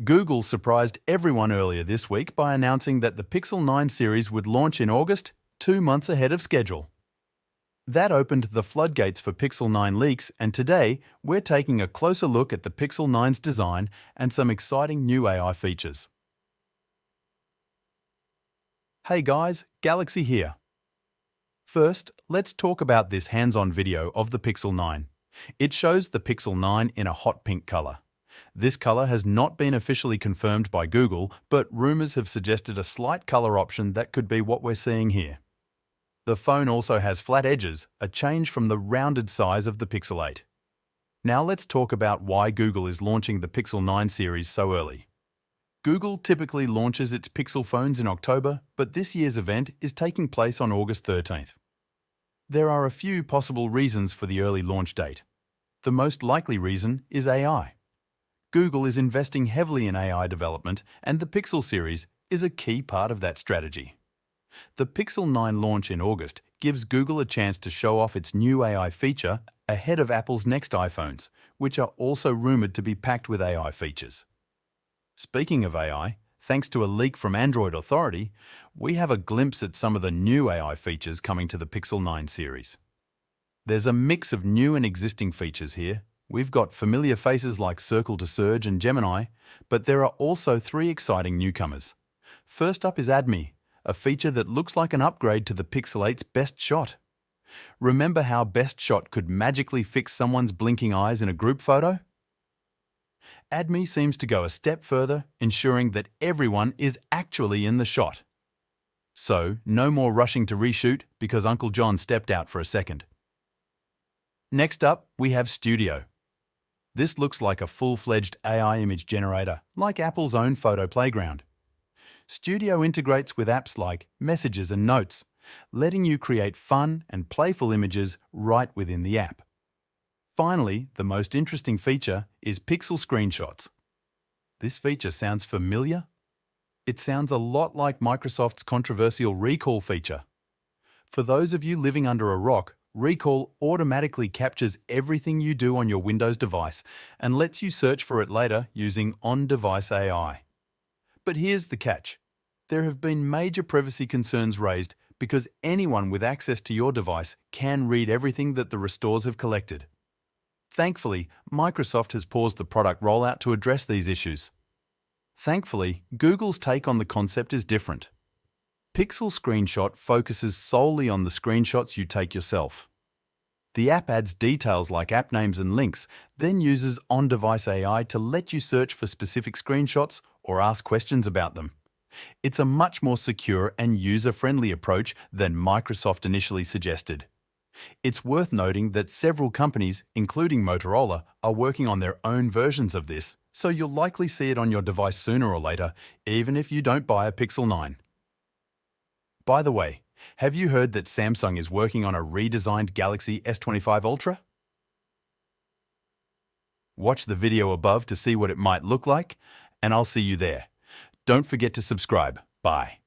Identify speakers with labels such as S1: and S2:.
S1: Google surprised everyone earlier this week by announcing that the Pixel 9 series would launch in August, 2 months ahead of schedule. That opened the floodgates for Pixel 9 leaks, and today we're taking a closer look at the Pixel 9's design and some exciting new AI features. Hey guys, Galaxy here. First, let's talk about this hands-on video of the Pixel 9. It shows the Pixel 9 in a hot pink color. This color has not been officially confirmed by Google, but rumors have suggested a slight color option that could be what we're seeing here. The phone also has flat edges, a change from the rounded size of the Pixel 8. Now let's talk about why Google is launching the Pixel 9 series so early. Google typically launches its Pixel phones in October, but this year's event is taking place on August 13th. There are a few possible reasons for the early launch date. The most likely reason is AI. Google is investing heavily in AI development, and the Pixel series is a key part of that strategy. The Pixel 9 launch in August gives Google a chance to show off its new AI feature ahead of Apple's next iPhones, which are also rumored to be packed with AI features. Speaking of AI, thanks to a leak from Android Authority, we have a glimpse at some of the new AI features coming to the Pixel 9 series. There's a mix of new and existing features here. We've got familiar faces like Circle to Surge and Gemini, but there are also 3 exciting newcomers. First up is Add Me, a feature that looks like an upgrade to the Pixel 8's Best Shot. Remember how Best Shot could magically fix someone's blinking eyes in a group photo? Add Me seems to go a step further, ensuring that everyone is actually in the shot. So, no more rushing to reshoot because Uncle John stepped out for a second. Next up, we have Studio. This looks like a full-fledged AI image generator, like Apple's own photo playground. Studio integrates with apps like Messages and Notes, letting you create fun and playful images right within the app. Finally, the most interesting feature is Pixel Screenshots. This feature sounds familiar? It sounds a lot like Microsoft's controversial Recall feature. For those of you living under a rock, Recall automatically captures everything you do on your Windows device and lets you search for it later using on-device AI. But here's the catch. There have been major privacy concerns raised because anyone with access to your device can read everything that the restores have collected. Thankfully, Microsoft has paused the product rollout to address these issues. Thankfully, Google's take on the concept is different. Pixel Screenshot focuses solely on the screenshots you take yourself. The app adds details like app names and links, then uses on-device AI to let you search for specific screenshots or ask questions about them. It's a much more secure and user-friendly approach than Microsoft initially suggested. It's worth noting that several companies, including Motorola, are working on their own versions of this, so you'll likely see it on your device sooner or later, even if you don't buy a Pixel 9. By the way, have you heard that Samsung is working on a redesigned Galaxy S25 Ultra? Watch the video above to see what it might look like, and I'll see you there. Don't forget to subscribe. Bye.